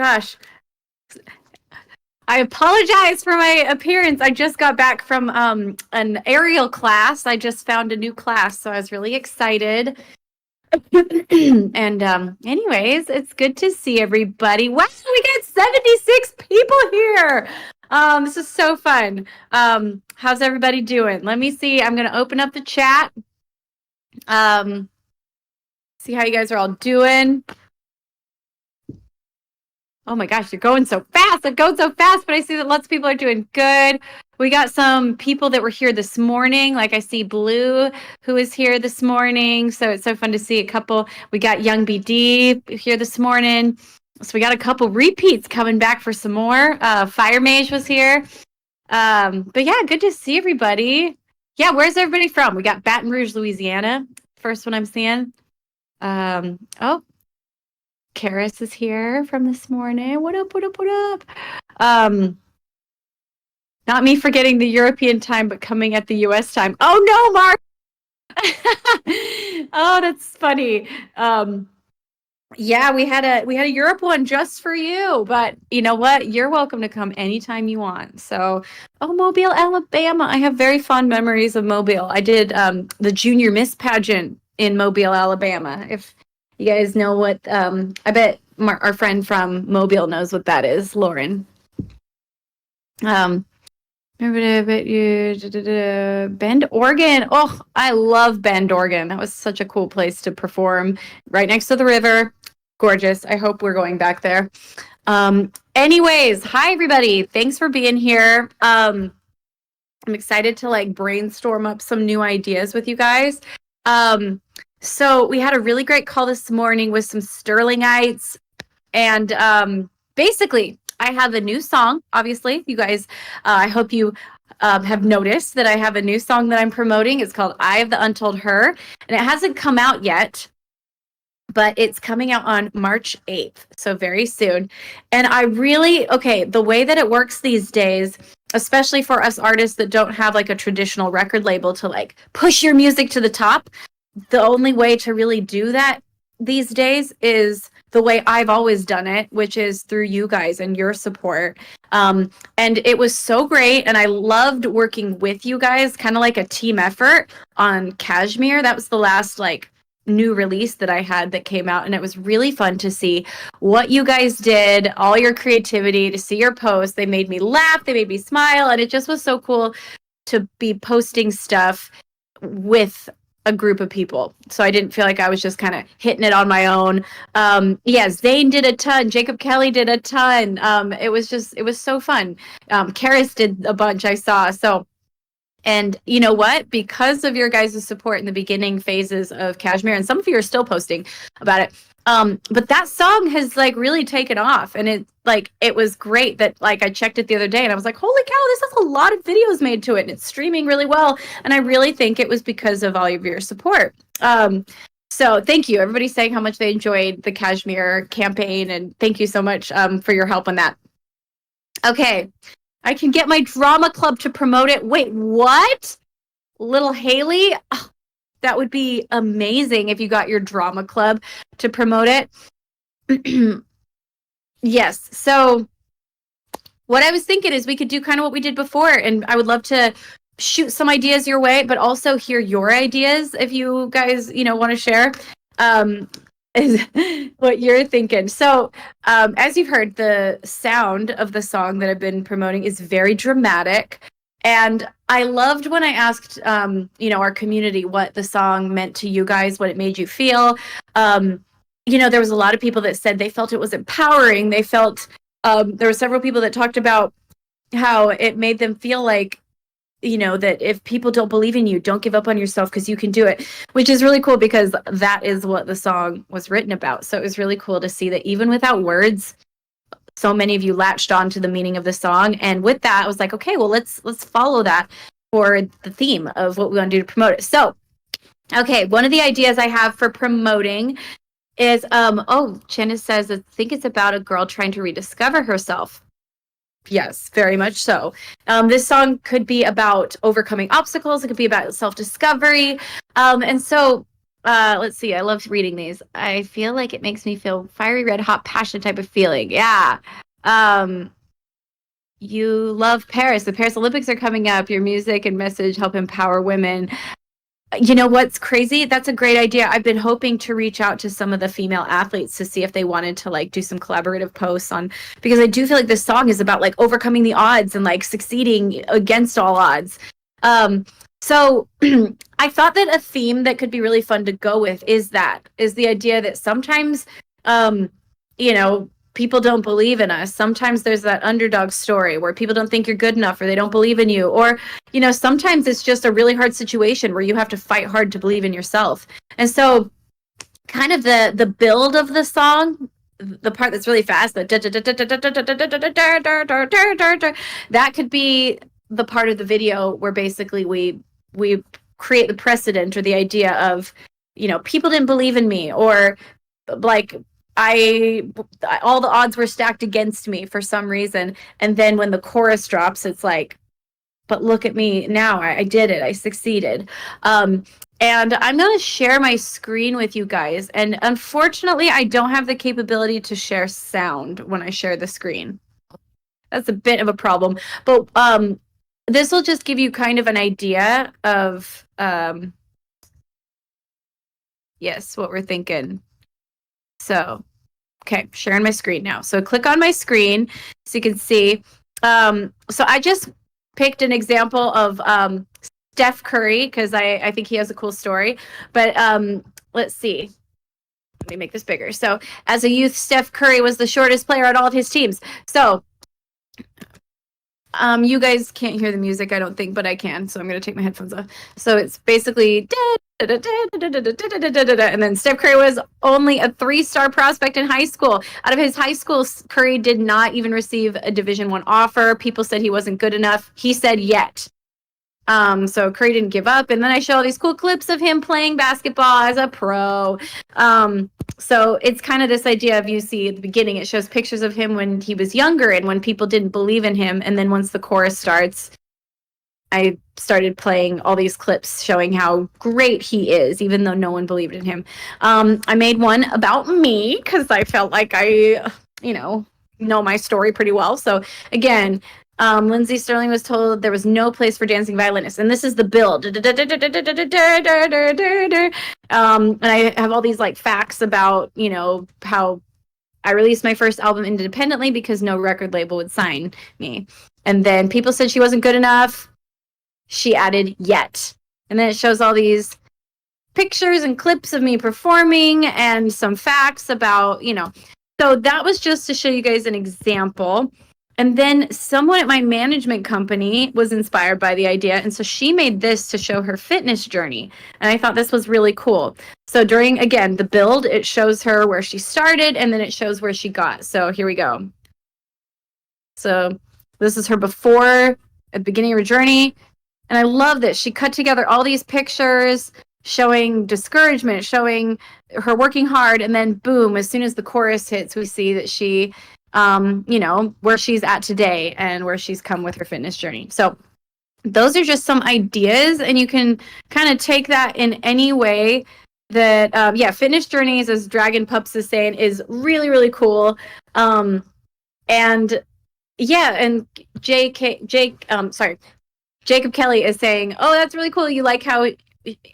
gosh. I apologize for my appearance. I just got back from an aerial class. I just found a new class, so I was really excited. And anyways, it's good to see everybody. Wow, we got 76 people here. This is so fun. How's everybody doing? Let me see. I'm gonna open up the chat. See how you guys are all doing. Oh my gosh, you're going so fast. It goes so fast, but I see that lots of people are doing good. We got some people that were here this morning. Like I see Blue, who is here this morning. So it's so fun to see a couple. We got Young BD here this morning. So we got a couple repeats coming back for some more. Fire Mage was here. But yeah, good to see everybody. Yeah, where's everybody from? We got Baton Rouge, Louisiana. First one I'm seeing. Oh, Karis is here from this morning. What up, what up, what up? Not me forgetting the European time, but coming at the US time. Oh no, Mark! Oh, that's funny. Yeah, we had a Europe one just for you, but you know what? You're welcome to come anytime you want. So, oh, Mobile, Alabama. I have very fond memories of Mobile. I did the Junior Miss pageant in Mobile, Alabama. If you guys know what, I bet our friend from Mobile knows what that is, Lauren. Bend, Oregon. Oh, I love Bend, Oregon. That was such a cool place to perform, right next to the river. Gorgeous. I hope we're going back there. Anyways, hi everybody. Thanks for being here. I'm excited to like brainstorm up some new ideas with you guys. So we had a really great call this morning with some Stirlingites, and basically I have a new song. Obviously, you guys, I hope you have noticed that I have a new song that I'm promoting. It's called "Eye of the Untold Her," and it hasn't come out yet, but it's coming out on March 8th, so very soon. And I really, the way that it works these days, especially for us artists that don't have like a traditional record label to like push your music to the top, the only way to really do that these days is the way I've always done it, which is through you guys and your support. And it was so great. And I loved working with you guys, kind of like a team effort on Kashmir. That was the last like new release that I had that came out. And it was really fun to see what you guys did, all your creativity, to see your posts. They made me laugh. They made me smile. And it just was so cool to be posting stuff with a group of people. So I didn't feel like I was just kind of hitting it on my own. Zane did a ton. Jacob Kelly did a ton. It was so fun. Karis did a bunch I saw. So, and you know what? Because of your guys' support in the beginning phases of Kashmir, and some of you are still posting about it. But that song has like really taken off, and it was great that like I checked it the other day and I was like, holy cow, this has a lot of videos made to it and it's streaming really well. And I really think it was because of all of your support. So thank you. Everybody's saying how much they enjoyed the Kashmir campaign, and thank you so much for your help on that. Okay. I can get my drama club to promote it. Wait, what? Little Haley? Oh, that would be amazing if you got your drama club to promote it. Yes. So what I was thinking is we could do kind of what we did before, and I would love to shoot some ideas your way, but also hear your ideas if you guys, want to share is what you're thinking. So as you've heard, the sound of the song that I've been promoting is very dramatic. And I loved when I asked, our community what the song meant to you guys, what it made you feel. There was a lot of people that said they felt it was empowering. They felt, there were several people that talked about how it made them feel like, that if people don't believe in you, don't give up on yourself because you can do it, which is really cool because that is what the song was written about. So it was really cool to see that even without words, so many of you latched on to the meaning of the song. And with that, I was like, okay, well, let's follow that for the theme of what we want to do to promote it. So, okay, one of the ideas I have for promoting is, Chenna says, I think it's about a girl trying to rediscover herself. Yes, very much so. This song could be about overcoming obstacles. It could be about self-discovery. And so Let's see. I love reading these. I feel like it makes me feel fiery, red hot, passion type of feeling. Yeah. Um, you love Paris. The Paris Olympics are coming up. Your music and message help empower women. You know what's crazy? That's a great idea. I've been hoping to reach out to some of the female athletes to see if they wanted to like do some collaborative posts on, because I do feel like this song is about like overcoming the odds and like succeeding against all odds. So I thought that a theme that could be really fun to go with is the idea that sometimes, you know, people don't believe in us. Sometimes there's that underdog story where people don't think you're good enough or they don't believe in you. Or, you know, sometimes it's just a really hard situation where you have to fight hard to believe in yourself. And so kind of the build of the song, the part that's really fast, that could be the part of the video where basically we create the precedent or the idea of, you know, people didn't believe in me, or like all the odds were stacked against me for some reason. And then when the chorus drops, it's like, but look at me now. I did it. I succeeded. And I'm going to share my screen with you guys. And unfortunately, I don't have the capability to share sound when I share the screen. That's a bit of a problem. But this will just give you kind of an idea of, yes, what we're thinking. So, okay, sharing my screen now. So click on my screen so you can see. So I just picked an example of Steph Curry because I think he has a cool story. But let's see. Let me make this bigger. So as a youth, Steph Curry was the shortest player on all of his teams. So you guys can't hear the music, I don't think, but I can. So I'm going to take my headphones off. So it's basically and then Steph Curry was only a 3-star prospect in high school. Out of his high school, Curry did not even receive a Division I offer. People said he wasn't good enough. He said yet. So Curry didn't give up. And then I show all these cool clips of him playing basketball as a pro. So it's kind of this idea of, you see at the beginning, it shows pictures of him when he was younger and when people didn't believe in him. And then once the chorus starts, I started playing all these clips showing how great he is, even though no one believed in him. I made one about me because I felt like I, you know my story pretty well. So again, Lindsey Stirling was told there was no place for dancing violinists. And this is the build. And I have all these like facts about, how I released my first album independently because no record label would sign me. And then people said she wasn't good enough. She added yet. And then it shows all these pictures and clips of me performing and some facts about, So that was just to show you guys an example. And then someone at my management company was inspired by the idea. And so she made this to show her fitness journey. And I thought this was really cool. So during, again, the build, it shows her where she started and then it shows where she got. So here we go. So this is her before, at the beginning of her journey. And I love this. She cut together all these pictures showing discouragement, showing her working hard. And then boom, as soon as the chorus hits, we see that she, where she's at today and where she's come with her fitness journey. So those are just some ideas, and you can kind of take that in any way that, fitness journeys, as Dragon Pups is saying, is really, really cool. And Jacob Kelly is saying, oh, that's really cool. You like how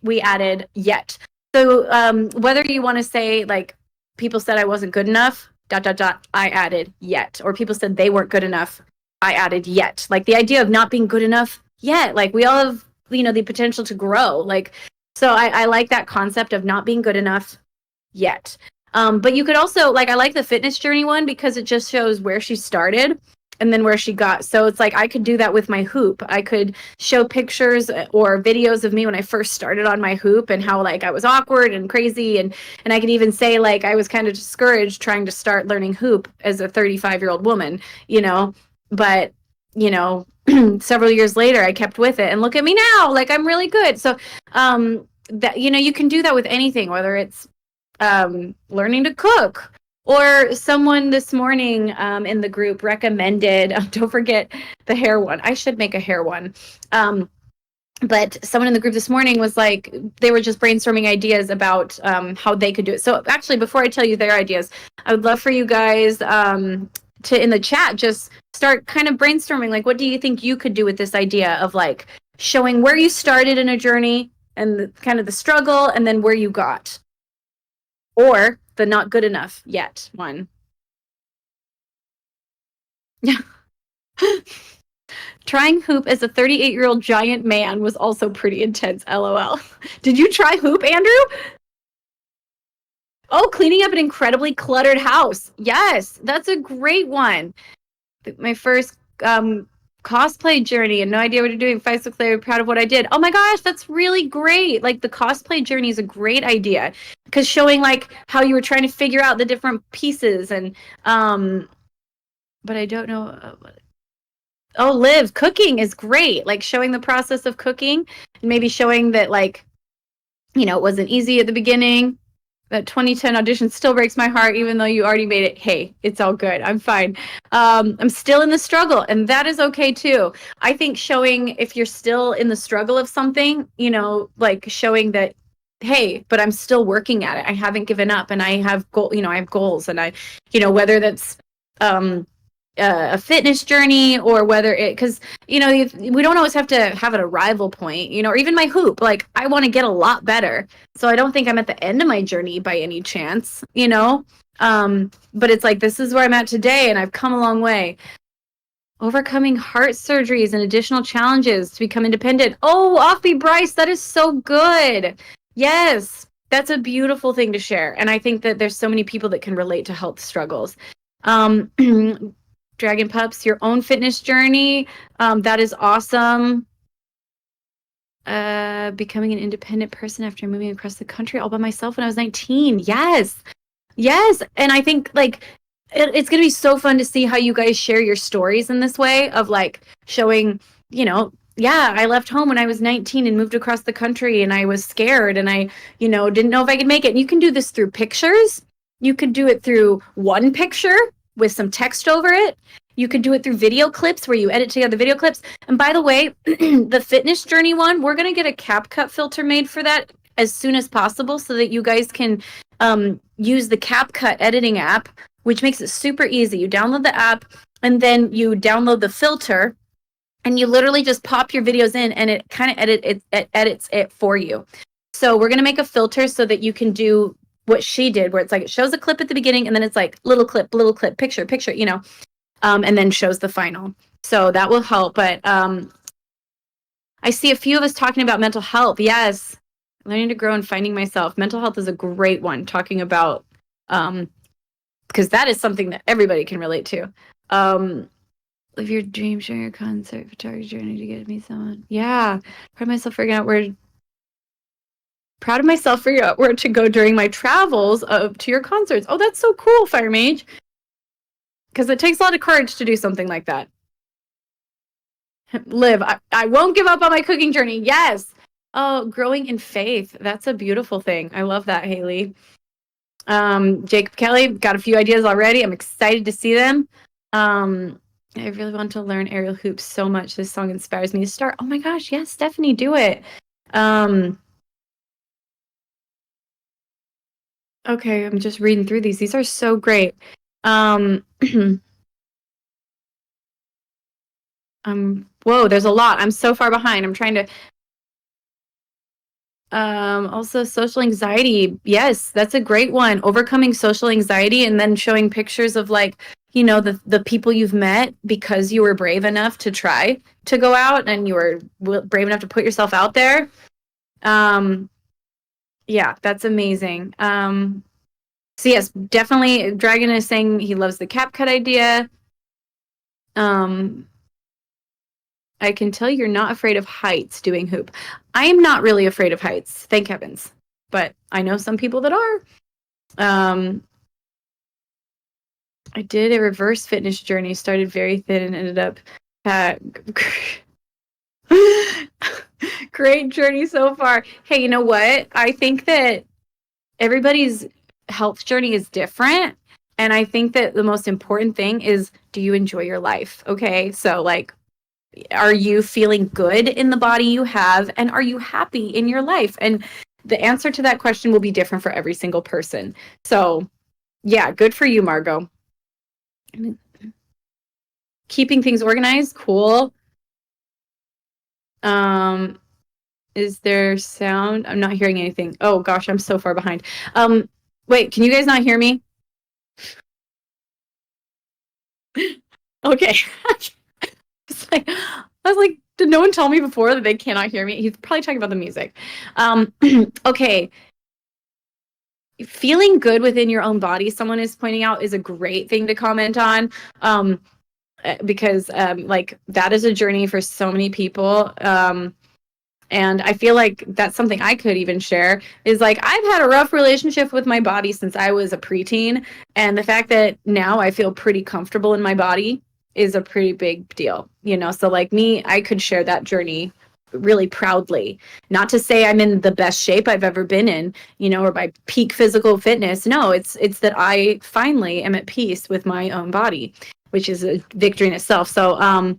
we added yet. So whether you want to say, like, people said I wasn't good enough, ... I added yet. Or people said they weren't good enough, I added yet. Like, the idea of not being good enough yet. Like, we all have, the potential to grow. Like, so I like that concept of not being good enough yet. But you could also, like, I like the fitness journey one because it just shows where she started and then where she got. So it's like I could do that with my hoop. I could show pictures or videos of me when I first started on my hoop and how, like, I was awkward and crazy. And I could even say, like, I was kind of discouraged trying to start learning hoop as a 35-year-old woman, but, several years later, I kept with it, and look at me now, like, I'm really good. So, that, you can do that with anything, whether it's learning to cook. Or someone this morning in the group recommended, don't forget the hair one. I should make a hair one. but someone in the group this morning was like, they were just brainstorming ideas about how they could do it. So actually, before I tell you their ideas, I would love for you guys to, in the chat, just start kind of brainstorming. Like, what do you think you could do with this idea of like showing where you started in a journey and kind of the struggle and then where you got, or the not good enough yet one. Yeah. Trying hoop as a 38-year-old giant man was also pretty intense, LOL. Did you try hoop, Andrew? Oh, cleaning up an incredibly cluttered house. Yes, that's a great one. My first cosplay journey and no idea what you're doing. 5 6 later, proud of what I did. Oh my gosh, that's really great. Like the cosplay journey is a great idea because showing like how you were trying to figure out the different pieces and but I don't know. Oh, Liv, cooking is great. Like showing the process of cooking and maybe showing that like, you know, it wasn't easy at the beginning. That 2010 audition still breaks my heart, even though you already made it. Hey, it's all good. I'm fine. I'm still in the struggle, and that is okay too. I think showing if you're still in the struggle of something, you know, like showing that, hey, but I'm still working at it. I haven't given up, and I have I have goals, and I, you know, whether that's a fitness journey or whether it, because you know we don't always have to have an arrival point, you know, or even my hoop, like I want to get a lot better, so I don't think I'm at the end of my journey by any chance, you know. But it's like this is where I'm at today and I've come a long way. Overcoming heart surgeries and additional challenges to become independent. Oh, Offbeat Bryce, that is so good. Yes, that's a beautiful thing to share, and I think that there's so many people that can relate to health struggles. um Dragon Pups, your own fitness journey. That is awesome. Becoming an independent person after moving across the country all by myself when I was 19. Yes. Yes. And I think like it's going to be so fun to see how you guys share your stories in this way of like showing, you know, yeah, I left home when I was 19 and moved across the country and I was scared and I, you know, didn't know if I could make it. And you can do this through pictures. You could do it through one picture with some text over it. You could do it through video clips where you edit together video clips. And by the way, the fitness journey one, we're going to get a CapCut filter made for that as soon as possible so that you guys can use the CapCut editing app, which makes it super easy. You download the app and then you download the filter and you literally just pop your videos in and it kind of edits it for you. So we're going to make a filter so that you can do what she did, where it's like it shows a clip at the beginning and then it's like little clip, picture, you know, and then shows the final. So that will help. But I see a few of us talking about mental health. Yes. Learning to grow and finding myself. Mental health is a great one, talking about, because that is something that everybody can relate to. Live your dream, share your concert, photography journey to get me someone. Yeah. Proud of myself figuring out where to go during my travels to your concerts. Oh, that's so cool, Fire Mage. Because it takes a lot of courage to do something like that. Live. I won't give up on my cooking journey. Yes. Oh, growing in faith. That's a beautiful thing. I love that, Haley. Jacob Kelly, got a few ideas already. I'm excited to see them. I really want to learn aerial hoops so much. This song inspires me to start. Oh my gosh, yes, Stephanie, do it. Okay, I'm just reading through these. These are so great. Whoa, there's a lot. I'm so far behind. I'm trying to also social anxiety. Yes, that's a great one. Overcoming social anxiety and then showing pictures of like, you know, the people you've met because you were brave enough to try to go out and you were brave enough to put yourself out there. Yeah, that's amazing. So yes, definitely Dragon is saying he loves the CapCut idea. I can tell you're not afraid of heights doing hoop. I am not really afraid of heights, thank heavens. But I know some people that are. I did a reverse fitness journey, started very thin and ended up great journey so far. Hey, you know what? I think that everybody's health journey is different. And I think that the most important thing is, do you enjoy your life? Okay. So like, Are you feeling good in the body you have? And are you happy in your life? And the answer to that question will be different for every single person. So yeah, good for you, Margot. Keeping things organized, cool. Is there sound? I'm not hearing anything. Oh gosh, I'm so far behind. Wait, can you guys not hear me? Okay. I was like, did no one tell me before that they cannot hear me? He's probably talking about the music. Okay. Feeling good within your own body, someone is pointing out, is a great thing to comment on. Because like that is a journey for so many people. And I feel like that's something I could even share is like, I've had a rough relationship with my body since I was a preteen. And the fact that now I feel pretty comfortable in my body is a pretty big deal, you know? So like me, I could share that journey really proudly. Not to say I'm in the best shape I've ever been in, you know, or by peak physical fitness. No, it's that I finally am at peace with my own body, which is a victory in itself. So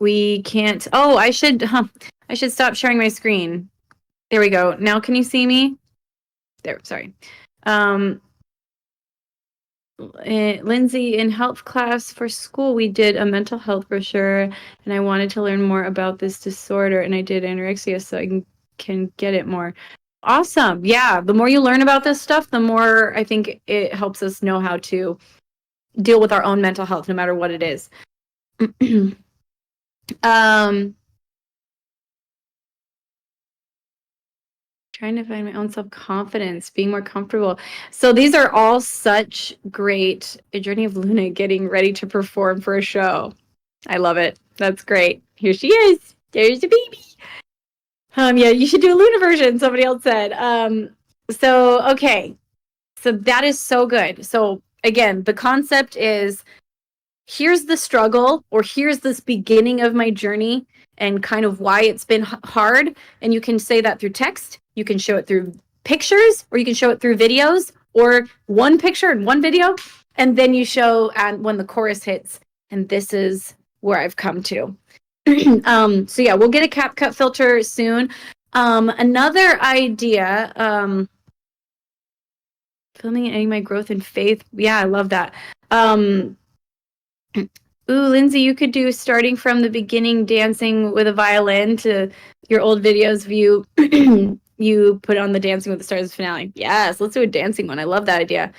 we can't, I should stop sharing my screen. There we go. Now can you see me? There, sorry. Lindsey, in health class for school, we did a mental health brochure, and I wanted to learn more about this disorder, and I did anorexia so I can get it more. Awesome. Yeah, the more you learn about this stuff, the more I think it helps us know how to deal with our own mental health, no matter what it is. Trying to find my own self-confidence, being more comfortable. So these are all such great. A journey of Luna getting ready to perform for a show. I love it. That's great. Here she is. There's the baby. Yeah, you should do a Luna version, somebody else said. Okay. So that is so good. So again, the concept is, here's the struggle, or here's this beginning of my journey and kind of why it's been hard. And you can say that through text. You can show it through pictures, or you can show it through videos, or one picture and one video. And then you show, and when the chorus hits, and this is where I've come to. So yeah, we'll get a CapCut filter soon. Another idea, filming and editing my growth in faith. Yeah, I love that. Ooh, Lindsey, you could do starting from the beginning, dancing with a violin, to your old videos of you put on the Dancing with the Stars finale. Yes, let's do a dancing one. I love that idea.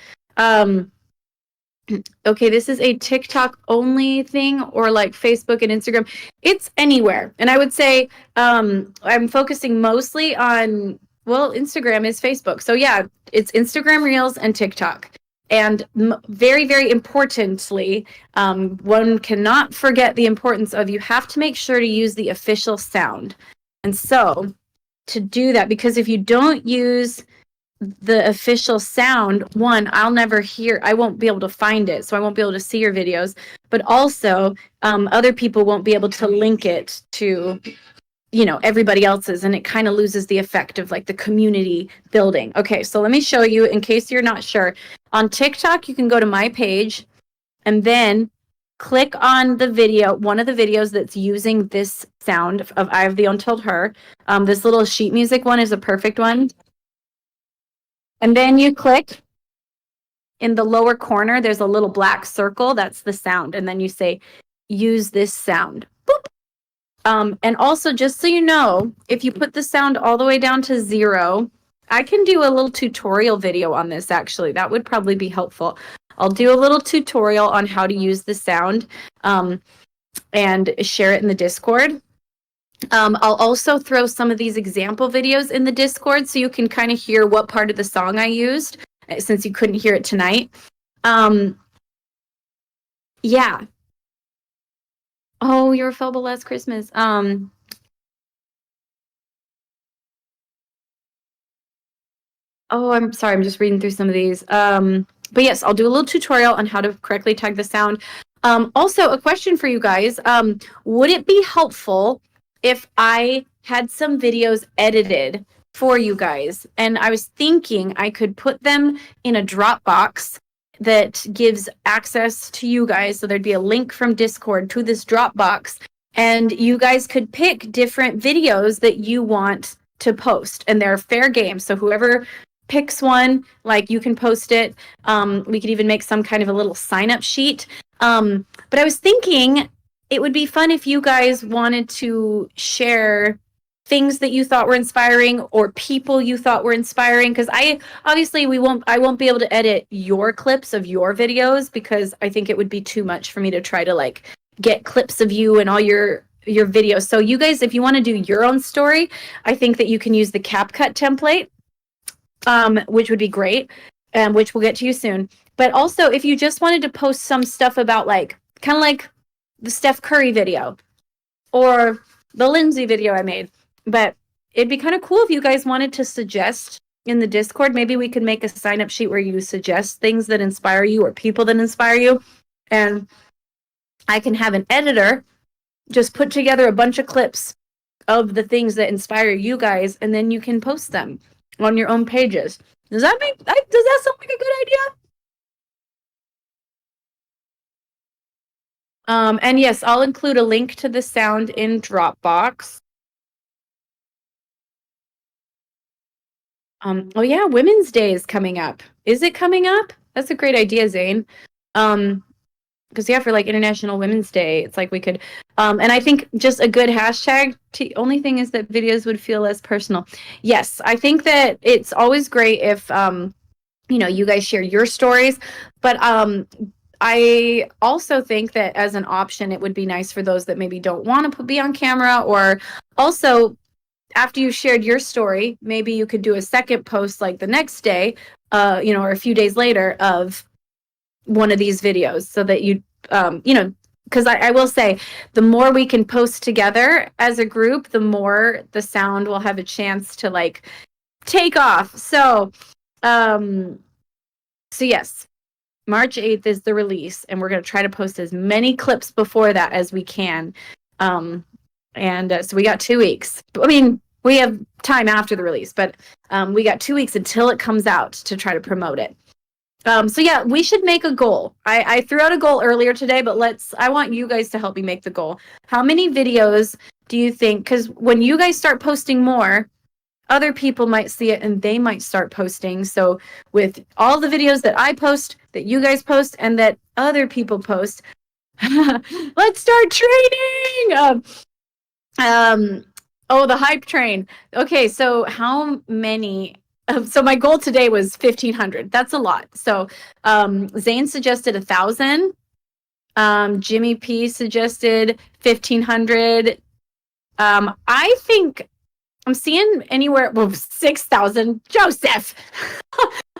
Okay, this is a TikTok only thing, or like Facebook and Instagram. It's anywhere. And I would say I'm focusing mostly on, well, Instagram is Facebook. So yeah, it's Instagram Reels and TikTok. And very, very importantly, one cannot forget the importance of, you have to make sure to use the official sound. And so to do that, because if you don't use the official sound, one, I won't be able to find it, so I won't be able to see your videos, but also other people won't be able to link it to, you know, everybody else's, and it kind of loses the effect of like the community building. Okay, so let me show you in case you're not sure. On TikTok, you can go to my page and then click on the video, one of the videos that's using this sound of I Have the Untold Her. This little sheet music one is a perfect one. And then you click in the lower corner, there's a little black circle. That's the sound. And then you say, use this sound. Boop. And also, just so you know, if you put the sound all the way down to 0, I can do a little tutorial video on this, actually. That would probably be helpful. I'll do a little tutorial on how to use the sound and share it in the Discord. I'll also throw some of these example videos in the Discord so you can kind of hear what part of the song I used, since you couldn't hear it tonight. Yeah. Oh, you're a Felba Last Christmas. Oh, I'm sorry. I'm just reading through some of these. But yes, I'll do a little tutorial on how to correctly tag the sound. Also, a question for you guys. Would it be helpful if I had some videos edited for you guys? And I was thinking I could put them in a Dropbox that gives access to you guys. So there'd be a link from Discord to this Dropbox. and you guys could pick different videos that you want to post, and they're fair game. So whoever picks one, like, you can post it. We could even make some kind of a little sign-up sheet. But I was thinking it would be fun if you guys wanted to share things that you thought were inspiring or people you thought were inspiring, because I won't be able to edit your clips of your videos, because I think it would be too much for me to try to like get clips of you and all your videos. So you guys, if you want to do your own story, I think that you can use the CapCut template, which would be great, which we'll get to you soon. But also, if you just wanted to post some stuff about, like, kind of like the Steph Curry video or the Lindsey video I made, but it'd be kind of cool if you guys wanted to suggest in the Discord. Maybe we could make a sign-up sheet where you suggest things that inspire you or people that inspire you, and I can have an editor just put together a bunch of clips of the things that inspire you guys, and then you can post them on your own pages. Does that sound like a good idea? And yes, I'll include a link to the sound in Dropbox. Oh yeah, Women's Day is coming up. Is it coming up? That's a great idea, Zane. Because yeah, for like International Women's Day, it's like we could, and I think just a good hashtag. Only thing is that videos would feel less personal. Yes, I think that it's always great if you guys share your stories, but I also think that as an option, it would be nice for those that maybe don't want to be on camera, or also after you shared your story, maybe you could do a second post like the next day, or a few days later of one of these videos, so that because I will say, the more we can post together as a group, the more the sound will have a chance to like take off. So yes, March 8th is the release, and we're going to try to post as many clips before that as we can. So we got 2 weeks. I mean, we have time after the release, but we got 2 weeks until it comes out to try to promote it. So yeah, we should make a goal. I threw out a goal earlier today, but I want you guys to help me make the goal. How many videos do you think? Because when you guys start posting more, other people might see it and they might start posting. So with all the videos that I post, that you guys post, and that other people post, let's start training. The hype train. Okay, so how many? So my goal today was 1,500. That's a lot. So Zane suggested 1,000. Jimmy P suggested 1,500. I think I'm seeing anywhere 6,000. Joseph,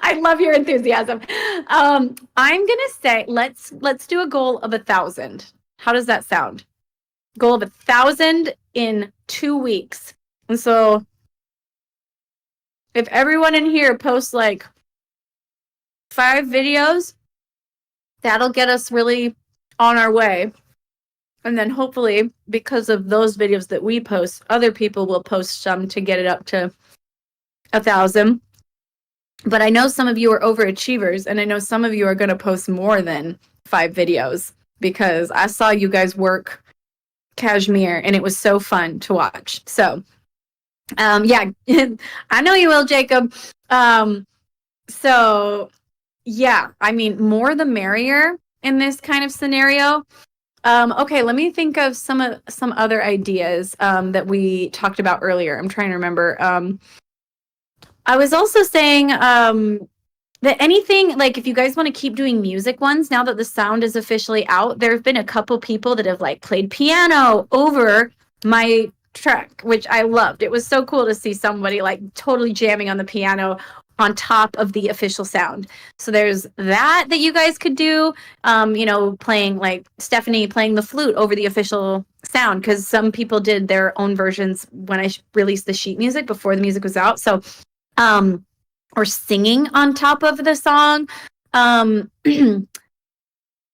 I love your enthusiasm. I'm gonna say let's do a goal of 1,000. How does that sound? Goal of 1,000 in 2 weeks. And so if everyone in here posts like 5 videos, that'll get us really on our way. And then hopefully, because of those videos that we post, other people will post some to get it up to 1,000. But I know some of you are overachievers, and I know some of you are going to post more than 5 videos, because I saw you guys work Cashmere, and it was so fun to watch. So yeah, I know you will, Jacob. So yeah, I mean, more the merrier in this kind of scenario. Okay, let me think of some other ideas that we talked about earlier. I'm trying to remember. I was also saying that anything, like, if you guys want to keep doing music ones, now that the sound is officially out, there have been a couple people that have like played piano over my track, which I loved. It was so cool to see somebody like totally jamming on the piano on top of the official sound. So there's that you guys could do, playing, like Stephanie playing the flute over the official sound, because some people did their own versions when I released the sheet music before the music was out. So or singing on top of the song.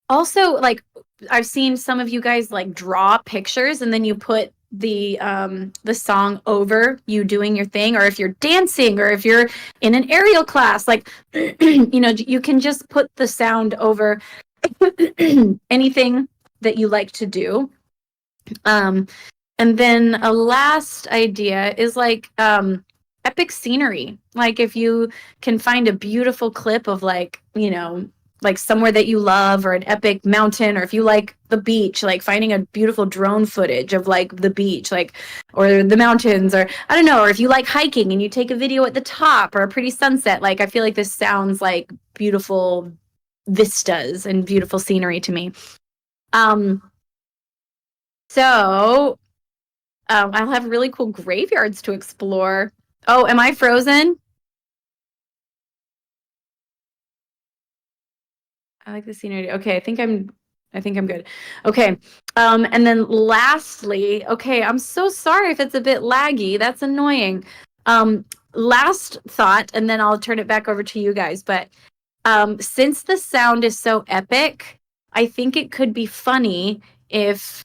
Also, like, I've seen some of you guys like draw pictures and then you put the song over you doing your thing, or if you're dancing, or if you're in an aerial class, like you can just put the sound over anything that you like to do. Um, and then a last idea is like epic scenery. Like if you can find a beautiful clip of like, you know, like somewhere that you love or an epic mountain, or if you like the beach, like finding a beautiful drone footage of like the beach, like or the mountains, or I don't know, or if you like hiking and you take a video at the top or a pretty sunset, like I feel like this sounds like beautiful vistas and beautiful scenery to me. Um so I'll have really cool graveyards to explore. Oh, am I frozen? I like the scenery. Okay, I think I'm good. Okay. And then lastly, okay, I'm so sorry if it's a bit laggy. That's annoying. Last thought, and then I'll turn it back over to you guys. But since the sound is so epic, I think it could be funny if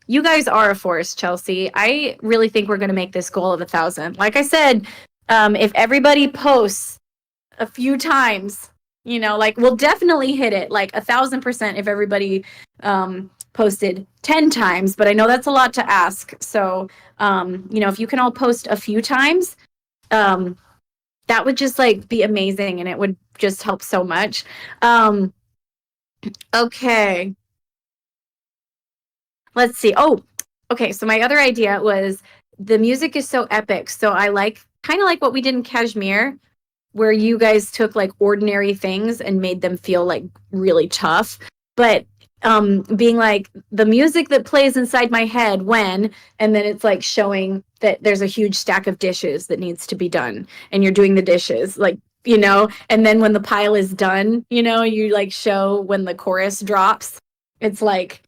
you guys are a force, Chelsea. I really think we're going to make this goal of 1,000. Like I said, if everybody posts a few times, you know, like we'll definitely hit it like 1,000% if everybody posted 10 times. But I know that's a lot to ask. So, you know, if you can all post a few times, um, that would just like be amazing, and it would just help so much. Um, okay, let's see. Oh, okay. So my other idea was the music is so epic. So I like kind of like what we did in Kashmir, where you guys took like ordinary things and made them feel like really tough. But being like the music that plays inside my head when, and then it's like showing that there's a huge stack of dishes that needs to be done and you're doing the dishes, like, you know, and then when the pile is done, you know, you like show when the chorus drops, it's like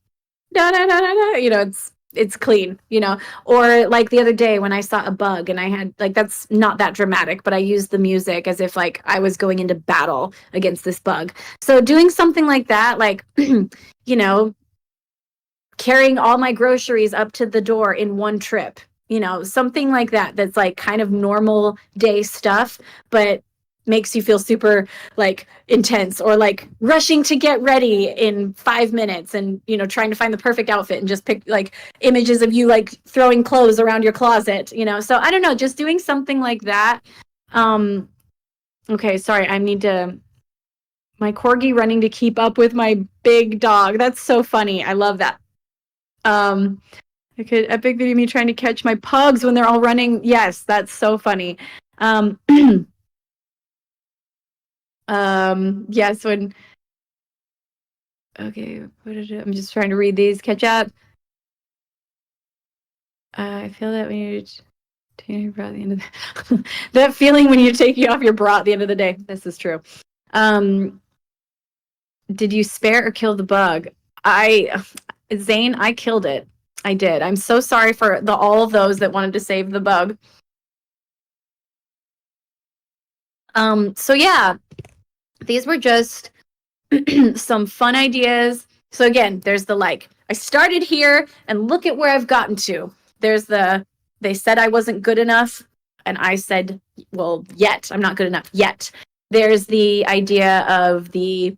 da da da da da, you know, it's clean, you know. Or like the other day when I saw a bug and I had like, that's not that dramatic, but I used the music as if like I was going into battle against this bug. So doing something like that, like you know, carrying all my groceries up to the door in one trip, you know, something like that, that's like kind of normal day stuff, but makes you feel super like intense, or like rushing to get ready in 5 minutes and, you know, trying to find the perfect outfit and just pick like images of you like throwing clothes around your closet, you know. So I don't know, just doing something like that. um okay, sorry, I need to, my corgi running to keep up with my big dog. That's so funny. I love that. um I could epic video me trying to catch my pugs when they're all running. Yes, that's so funny. Um, yes, when okay, what is it? I'm just trying to read these. Catch up. I feel that when you take your bra at the end of the that feeling when you're taking off your bra at the end of the day. This is true. Um, did you spare or kill the bug? I Zane, I killed it. I did. I'm so sorry for the all of those that wanted to save the bug. So yeah, these were just some fun ideas. So again, there's the like, I started here and look at where I've gotten to. There's the, they said I wasn't good enough. And I said, well, yet, I'm not good enough yet. There's the idea of the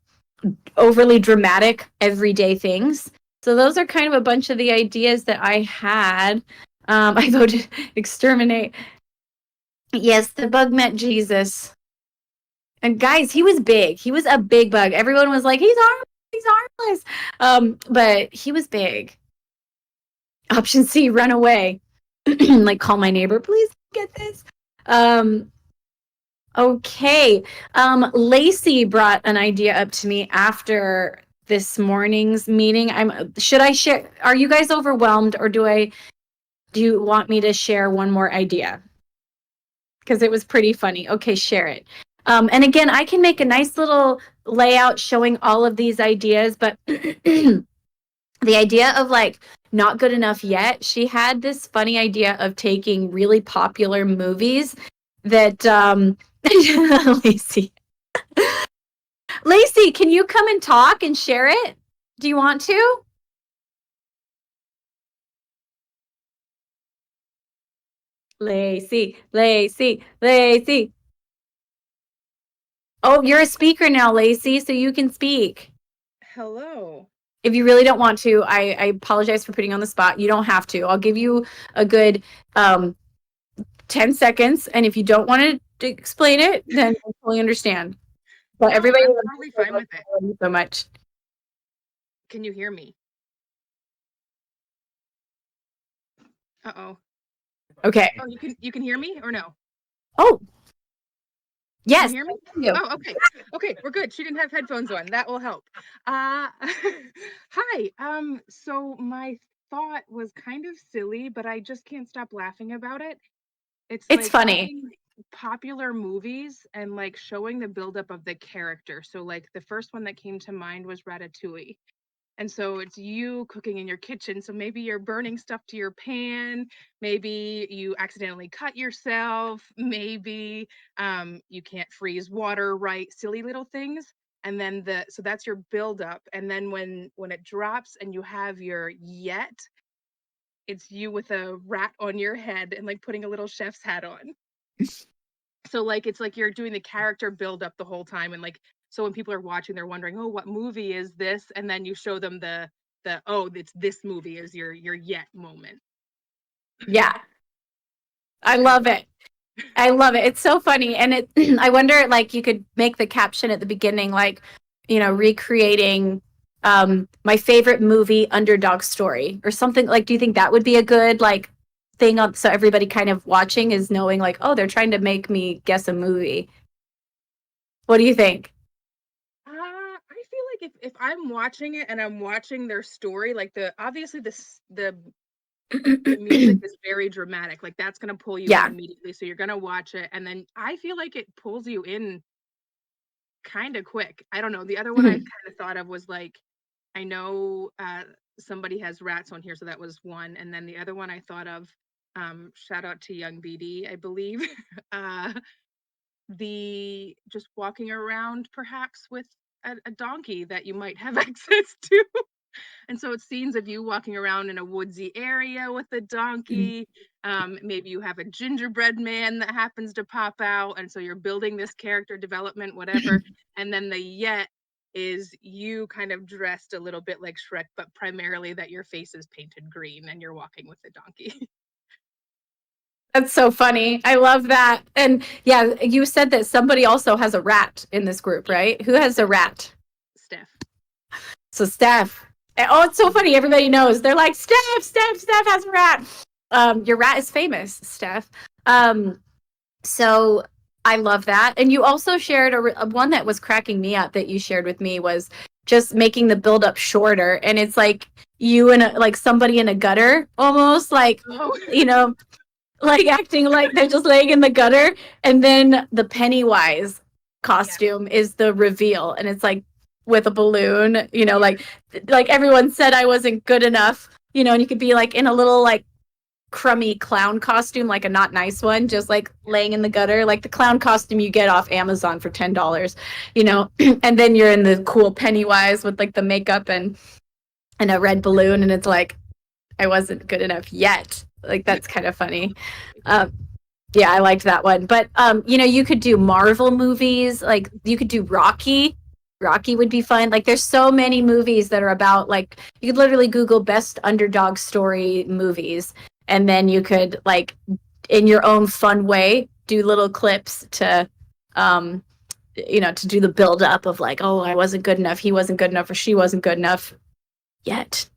overly dramatic everyday things. So those are kind of a bunch of the ideas that I had. I voted exterminate. Yes, the bug met Jesus. And guys, he was big. He was a big bug. Everyone was like, he's harmless. He's harmless. But he was big. Option C, run away. Like call my neighbor, please get this. Um, okay. Lacey brought an idea up to me after this morning's meeting. Should I share? Are you guys overwhelmed, or do you want me to share one more idea? Because it was pretty funny. Okay, share it. And again, I can make a nice little layout showing all of these ideas, but the idea of like not good enough yet, she had this funny idea of taking really popular movies that Lacey. Lacey, can you come and talk and share it? Do you want to? Lacey, Lacey, Lacey. Oh, you're a speaker now, Lacey, so you can speak. Hello. If you really don't want to, I apologize for putting you on the spot. You don't have to. I'll give you a good 10 seconds. And if you don't want to explain it, then I totally understand. But No, everybody, I'm totally fine with it. thank you so much. Can you hear me? Uh-oh. Okay. Oh, you can hear me or no? Oh, Can you yes. hear me? Thank you. Oh, okay. Okay, we're good. She didn't have headphones on. That will help. Uh Hi. So my thought was kind of silly, but I just can't stop laughing about it. It's It's like funny. taking popular movies and like showing the buildup of the character. So like the first one that came to mind was Ratatouille. And so it's you cooking in your kitchen. So maybe you're burning stuff to your pan. Maybe you accidentally cut yourself. Maybe you can't freeze water right. Silly little things. And then so that's your buildup. And then when it drops and you have your yet, it's you with a rat on your head and like putting a little chef's hat on. So like it's like you're doing the character build up the whole time, and like so when people are watching they're wondering, oh, what movie is this, and then you show them the oh, it's this movie is your yet moment. Yeah. I It's kind of love it. I love it. It's so funny. And it I wonder like you could make the caption at the beginning like, recreating my favorite movie underdog story or something like do you think that would be a good like thing on so everybody kind of watching is knowing like, oh, they're trying to make me guess a movie. What do you think? I feel like if I'm watching it and I'm watching their story, like the obviously the music is very dramatic. Like that's gonna pull you in Yeah. immediately. So you're gonna watch it, and then I feel like it pulls you in kind of quick. I don't know. The other one I kind of thought of was like, I know somebody has rats on here, so that was one. And then the other one I thought of, shout out to Young BD, I believe, uh, the just walking around perhaps with a donkey that you might have access to. And so it's scenes of you walking around in a woodsy area with a donkey. Maybe you have a gingerbread man that happens to pop out. And so you're building this character development, whatever. And then the yet is you kind of dressed a little bit like Shrek, but primarily that your face is painted green and you're walking with the donkey. That's so funny. I love that. And yeah, you said that somebody also has a rat in this group, Yeah, right? Who has a Steph. rat? Steph. So Steph. Oh, it's so funny. Everybody knows. They're like, Steph has a rat. Your rat is famous, Steph. So I love that. And you also shared a one that was cracking me up that you shared with me was just making the build up shorter. And it's like you and like somebody in a gutter almost like, Oh, you know, like acting like they're just laying in the gutter. And then the Pennywise yeah. costume is the reveal. And it's like with a balloon, Yeah. like everyone said I wasn't good enough, and you could be like in a little like crummy clown costume, like a not nice one, just like Yeah. laying in the gutter, like the clown costume you get off Amazon for $10, and then you're in the cool Pennywise with like the makeup and a red balloon, and it's like I wasn't good enough yet. Like that's kind of funny. Um, yeah, I liked that one. But you could do Marvel movies, like you could do Rocky. Rocky would be fun. Like there's so many movies that are about like you could literally Google best underdog story movies and then you could like in your own fun way do little clips to to do the build up of like, oh, I wasn't good enough, he wasn't good enough, or she wasn't good enough yet.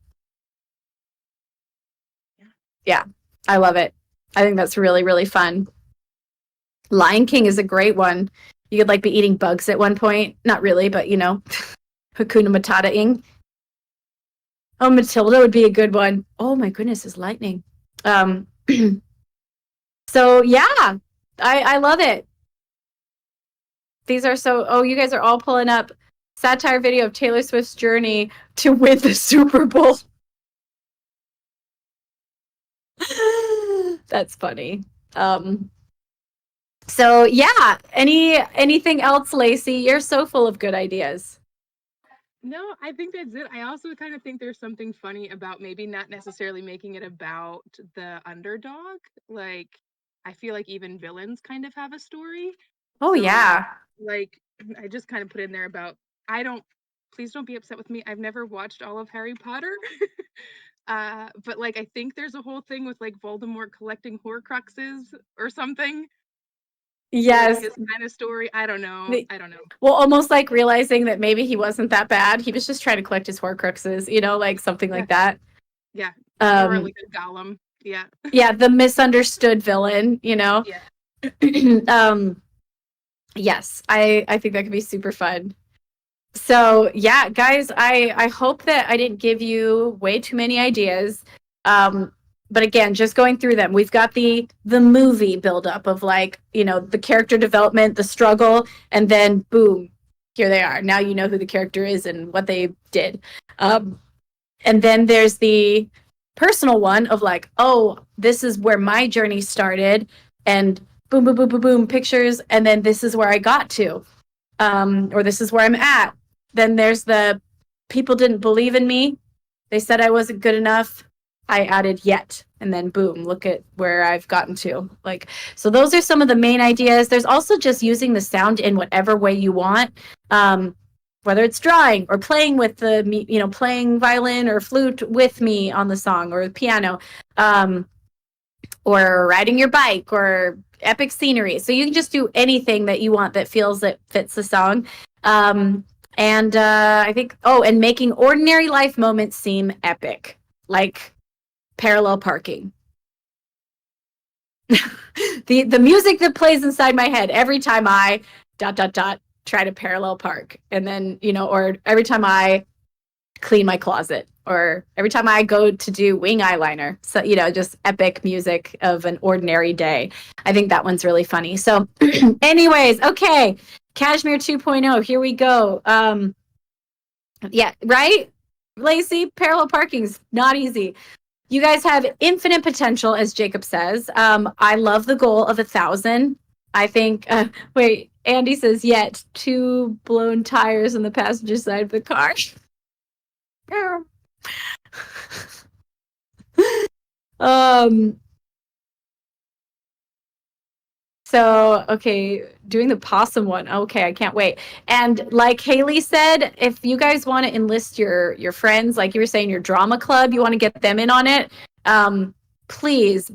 Yeah. Yeah. I love it. I think that's really, really fun. Lion King is a great one. You could like be eating bugs at one point. Not really, but Hakuna Matata-ing. Oh, Matilda would be a good one. Oh my goodness, is lightning. Um, so yeah, I love it. These are so. Oh, you guys are all pulling up satire video of Taylor Swift's journey to win the Super Bowl. That's funny. Um, so yeah, anything else, Lacey? You're so full of good ideas. No, I think that's it. I also kind of think there's something funny about maybe not necessarily making it about the underdog. Like, I feel like even villains kind of have a story. Oh So, yeah. like, I just kind of put in there about I don't please don't be upset with me. I've never watched all of Harry Potter. But like I think there's a whole thing with like Voldemort collecting Horcruxes or something. Like Yes. his kind of story. I don't know. The- I don't know. well, almost like realizing that maybe he wasn't that bad. He was just trying to collect his Horcruxes, like something Yeah. like that. Yeah. Or Um, like a Gollum. Yeah. yeah, the misunderstood villain, Yeah. um, yes, I think that could be super fun. So yeah, guys, I hope that I didn't give you way too many ideas. But again, just going through them, we've got the movie buildup of like, the character development, the struggle, and then boom, here they are. Now you know who the character is and what they did. And then there's the personal one of like, oh, this is where my journey started, and boom, boom, boom, boom, boom, pictures, and then this is where I got to, or this is where I'm at. Then there's the people didn't believe in me. They said I wasn't good enough. I added yet. And then boom, look at where I've gotten to. Like, so those are some of the main ideas. There's also just using the sound in whatever way you want. Whether it's drawing or playing with playing violin or flute with me on the song or the piano, or riding your bike or epic scenery. So you can just do anything that you want that feels that fits the song. And I think, and making ordinary life moments seem epic, like parallel parking. the music that plays inside my head every time I ... try to parallel park, and then or every time I clean my closet, or every time I go to do wing eyeliner. So just epic music of an ordinary day. I think that one's really funny. So anyways, okay, Kashmir 2.0, here we go. Yeah, right, Lacey? Parallel parking's not easy. You guys have infinite potential, as Jacob says. I love the goal of 1,000. I think, wait, Andy says, yet 2 blown tires on the passenger side of the car. um, so, okay, doing the possum one. Okay, I can't wait. And like Haley said, if you guys want to enlist your friends, like you were saying, your drama club, you want to get them in on it, please,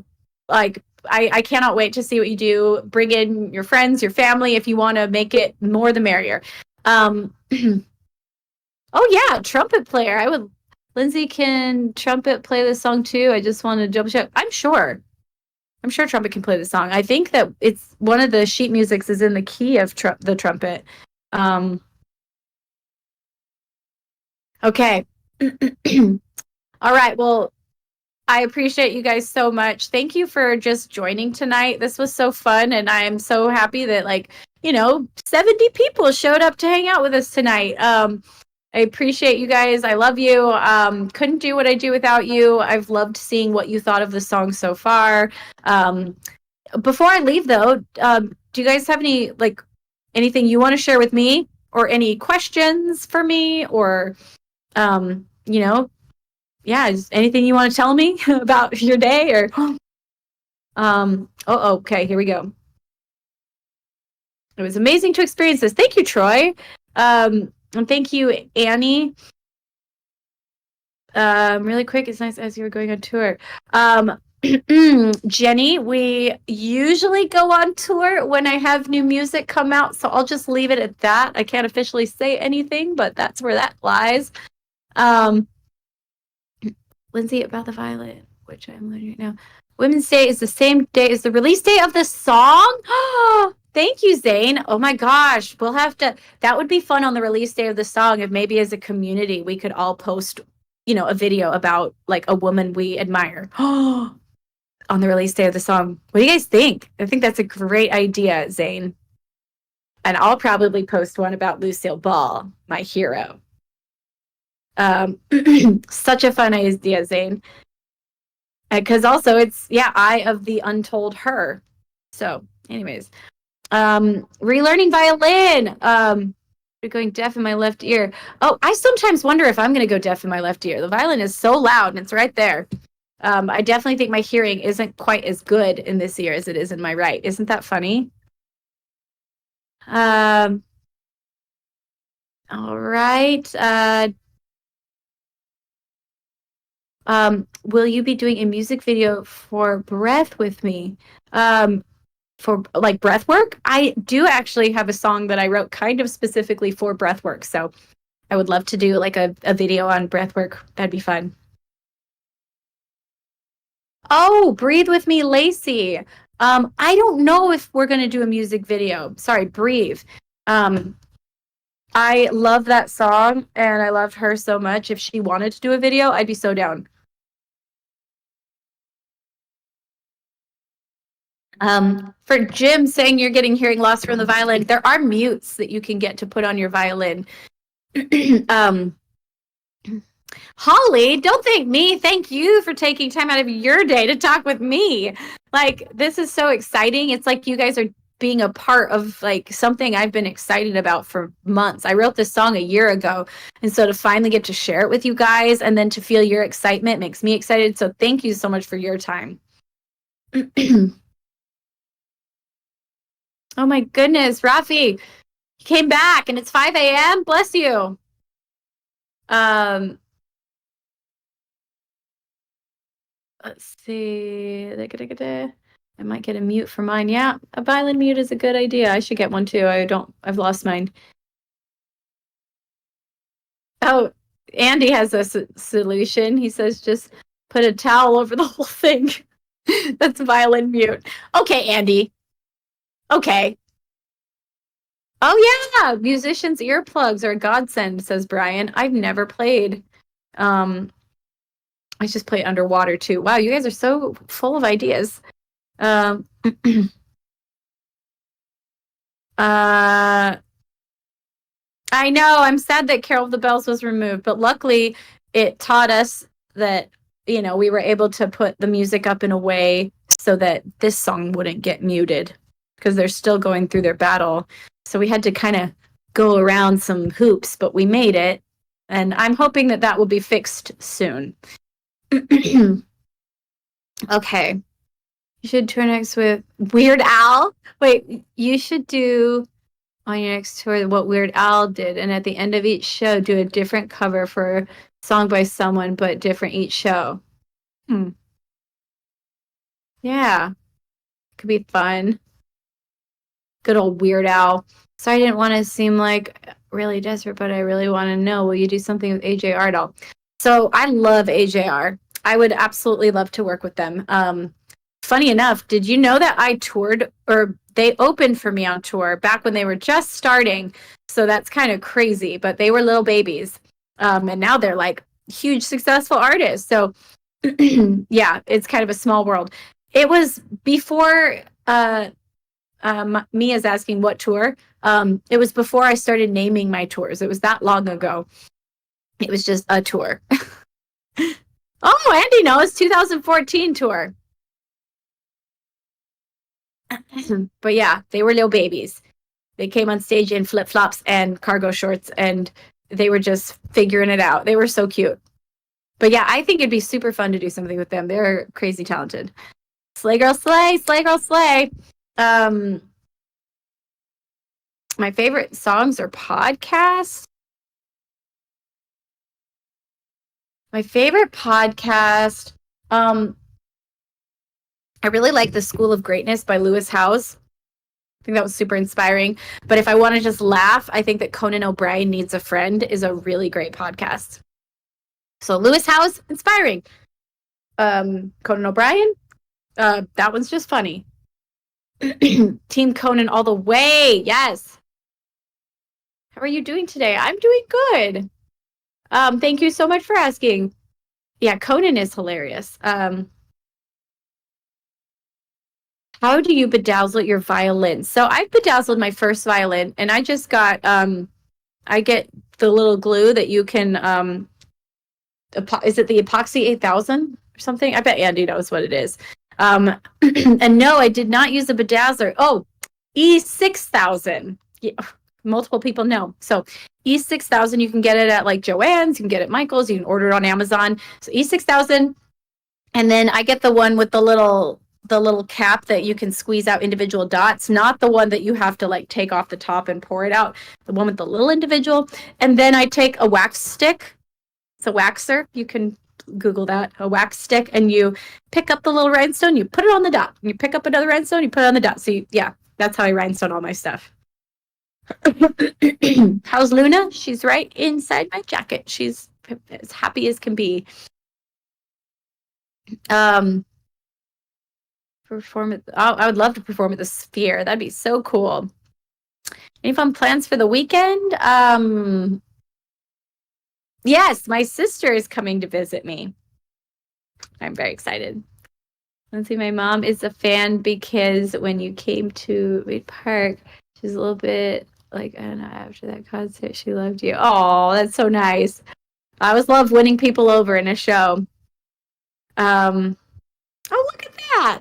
like, I cannot wait to see what you do. Bring in your friends, your family, if you want to make it more the merrier. Oh yeah, trumpet player. Lindsey can trumpet play this song too. I just want to double check. I'm sure trumpet can play the song. I think that it's one of the sheet musics is in the key of the trumpet. Okay. All right. Well, I appreciate you guys so much. Thank you for just joining tonight. This was so fun, and I am so happy that 70 people showed up to hang out with us tonight. I appreciate you guys. I love you. Couldn't do what I do without you. I've loved seeing what you thought of the song so far. Before I leave, though, do you guys have anything you want to share with me, or any questions for me, or yeah, is anything you want to tell me about your day, or okay, here we go. It was amazing to experience this. Thank you, Troy. And thank you, Annie. Really quick, it's nice as you were going on tour. Jenny, we usually go on tour when I have new music come out, so I'll just leave it at that. I can't officially say anything, but that's where that lies. Lindsey, about the violet, which I'm learning right now. Women's Day is the same day as the release day of the song. Thank you, Zane. Oh my gosh, we'll have to. That would be fun on the release day of the song. If maybe as a community we could all post, a video about like a woman we admire. On the release day of the song. What do you guys think? I think that's a great idea, Zane. And I'll probably post one about Lucille Ball, my hero. Such a fun idea, Zane. Because also it's Eye of the Untold Her. So, anyways, relearning violin. Going deaf in my left ear. Oh, I sometimes wonder if I'm going to go deaf in my left ear. The violin is so loud and it's right there. I definitely think my hearing isn't quite as good in this ear as it is in my right. Isn't that funny? All right. Will you be doing a music video for Breath with me? For like breath work? I do actually have a song that I wrote kind of specifically for breath work. So I would love to do like a video on breath work. That'd be fun. Oh, Breathe with Me, Lacey. I don't know if we're gonna do a music video. Sorry, Breathe. Um, I love that song and I loved her so much. If she wanted to do a video, I'd be so down. For Jim saying you're getting hearing loss from the violin, there are mutes that you can get to put on your violin. um, Holly, don't thank me. Thank you for taking time out of your day to talk with me. Like, this is so exciting. It's like you guys are being a part of like something I've been excited about for months. I wrote this song a year ago. And so to finally get to share it with you guys and then to feel your excitement makes me excited. So thank you so much for your time. Oh my goodness, Rafi, you came back and it's 5 a.m. Bless you. Um, let's see. I might get a mute for mine. Yeah, a violin mute is a good idea. I should get one too. I've lost mine. Oh, Andy has a solution. He says just put a towel over the whole thing. That's violin mute. Okay, Andy. Okay. Oh yeah, musicians' earplugs are a godsend, says Brian. I've never played. I just play underwater too. Wow, you guys are so full of ideas. Uh, I know. I'm sad that Carol of the Bells was removed, but luckily it taught us that, you know, we were able to put the music up in a way so that this song wouldn't get muted because they're still going through their battle. So we had to kind of go around some hoops, but we made it. And I'm hoping that that will be fixed soon. Okay. You should tour next with Weird Al. Wait, you should do on your next tour what Weird Al did, and at the end of each show, do a different cover for a song by someone, but different each show. Yeah, could be fun. Good old Weird Al. So I didn't want to seem like really desperate, but I really want to know, will you do something with AJR at all? So I love AJR. I would absolutely love to work with them. Funny enough, did you know that I toured, or they opened for me on tour back when they were just starting? So that's kind of crazy, but they were little babies. And now they're like huge successful artists. So yeah, it's kind of a small world. It was before Mia's asking what tour. It was before I started naming my tours. It was that long ago. It was just a tour. Oh, Andy knows 2014 tour. But yeah, they were little babies. They came on stage in flip-flops and cargo shorts, and they were just figuring it out. They were so cute. But yeah, I think it'd be super fun to do something with them. They're crazy talented. Slay girl slay, slay girl slay. My favorite songs are podcasts. My favorite podcast, I really like The School of Greatness by Lewis Howes. I think that was super inspiring. But if I want to just laugh, I think that Conan O'Brien Needs a Friend is a really great podcast. So Lewis Howes, inspiring. Conan O'Brien, that one's just funny. Team Conan all the way. Yes. How are you doing today? I'm doing good. Thank you so much for asking. Yeah, Conan is hilarious. How do you bedazzle your violin? So I've bedazzled my first violin, and I just got I get the little glue that you can is it the epoxy 8000 or something? I bet Andy knows what it is. And no, I did not use a bedazzler. Oh, E6000. Yeah, multiple people know. So E6000, you can get it at like Joann's, you can get it at Michael's, you can order it on Amazon. So E6000, and then I get the one with the little the little cap that you can squeeze out individual dots, not the one that you have to like take off the top and pour it out, the one with the little individual. And then I take a wax stick. It's a waxer. You can Google that, a wax stick, and you pick up the little rhinestone, you put it on the dot. You pick up another rhinestone, you put it on the dot. So yeah, that's how I rhinestone all my stuff. How's Luna? She's right inside my jacket. She's as happy as can be. Perform at, oh, I would love to perform at the Sphere. That'd be so cool. Any fun plans for the weekend? Yes, my sister is coming to visit me. I'm very excited. Lindsey, my mom is a fan because when you came to Reed Park, she's a little bit like, I don't know, after that concert, she loved you. Oh, that's so nice. I always love winning people over in a show. Oh, look at that.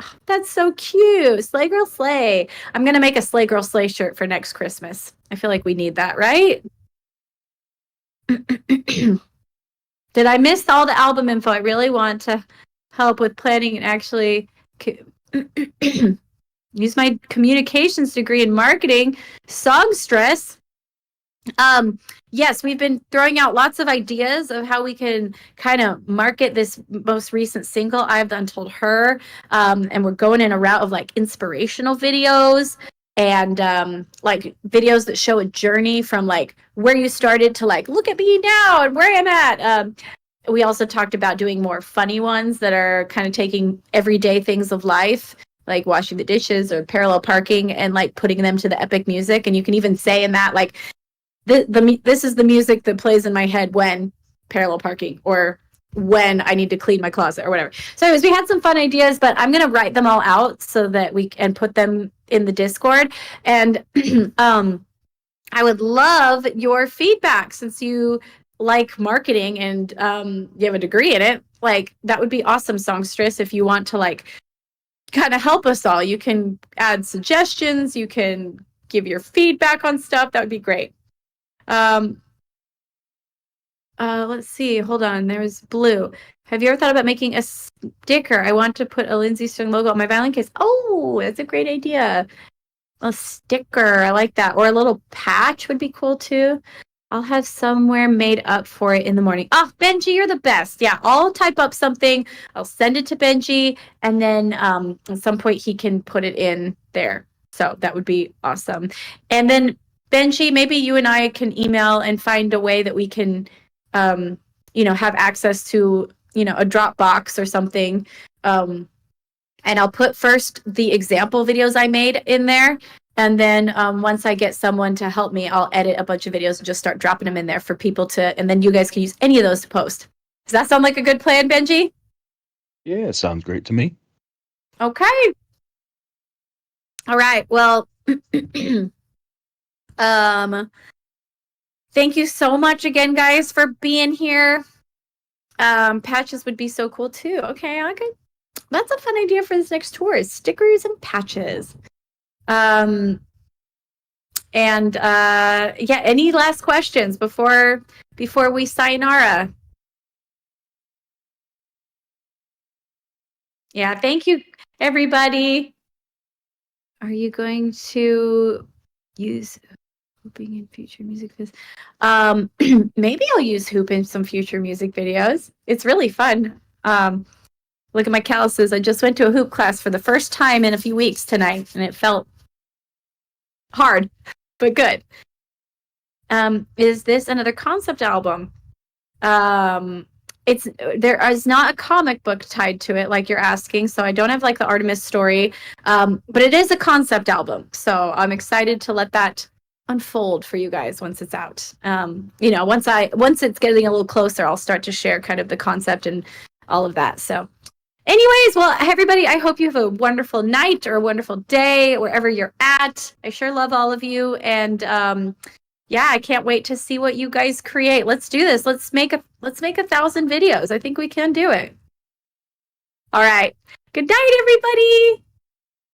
Oh, that's so cute. Slay Girl Slay. I'm going to make a Slay Girl Slay shirt for next Christmas. I feel like we need that, right? Did I miss all the album info? I really want to help with planning and actually use my communications degree in marketing. Songstress. Yes, we've been throwing out lots of ideas of how we can kind of market this most recent single, I've Untold Her. And we're going in a route of like inspirational videos and like videos that show a journey from like where you started to like look at me now and where I'm at. We also talked about doing more funny ones that are kind of taking everyday things of life, like washing the dishes or parallel parking, and like putting them to the epic music. And you can even say in that like this is the music that plays in my head when parallel parking or when I need to clean my closet or whatever. So anyways, we had some fun ideas, but I'm going to write them all out so that we can put them in the Discord. And I would love your feedback since you like marketing and you have a degree in it. Like that would be awesome, Songstress. If you want to like kind of help us all, you can add suggestions. You can give your feedback on stuff. That would be great. Let's see. Hold on. There's Blue. Have you ever thought about making a sticker? I want to put a Lindsey Stirling logo on my violin case. Oh, that's a great idea. A sticker. I like that. Or a little patch would be cool too. I'll have somewhere made up for it in the morning. Oh, Benji, you're the best. Yeah, I'll type up something. I'll send it to Benji. And then at some point he can put it in there. So that would be awesome. And then Benji, maybe you and I can email and find a way that we can, have access to, a Dropbox or something. And I'll put first the example videos I made in there. And then once I get someone to help me, I'll edit a bunch of videos and just start dropping them in there for people to, and then you guys can use any of those to post. Does that sound like a good plan, Benji? Yeah, sounds great to me. Okay. All right. Well, thank you so much again, guys, for being here. Patches would be so cool too. Okay. That's a fun idea for this next tour is stickers and patches. Any last questions before we sayonara? Yeah, thank you, everybody. Are you going to use hooping in future music videos? Maybe I'll use hoop in some future music videos. It's really fun. Look at my calluses. I just went to a hoop class for the first time in a few weeks tonight, and it felt hard, but good. Is this another concept album? There is not a comic book tied to it, like you're asking, so I don't have like the Artemis story, but it is a concept album, so I'm excited to let that unfold for you guys once it's out. Once it's getting a little closer, I'll start to share kind of the concept and all of that. So anyways, well, everybody, I hope you have a wonderful night or a wonderful day wherever you're at. I sure love all of you. And I can't wait to see what you guys create. Let's do this. Let's make 1,000 videos. I think we can do it. All right. Good night, everybody.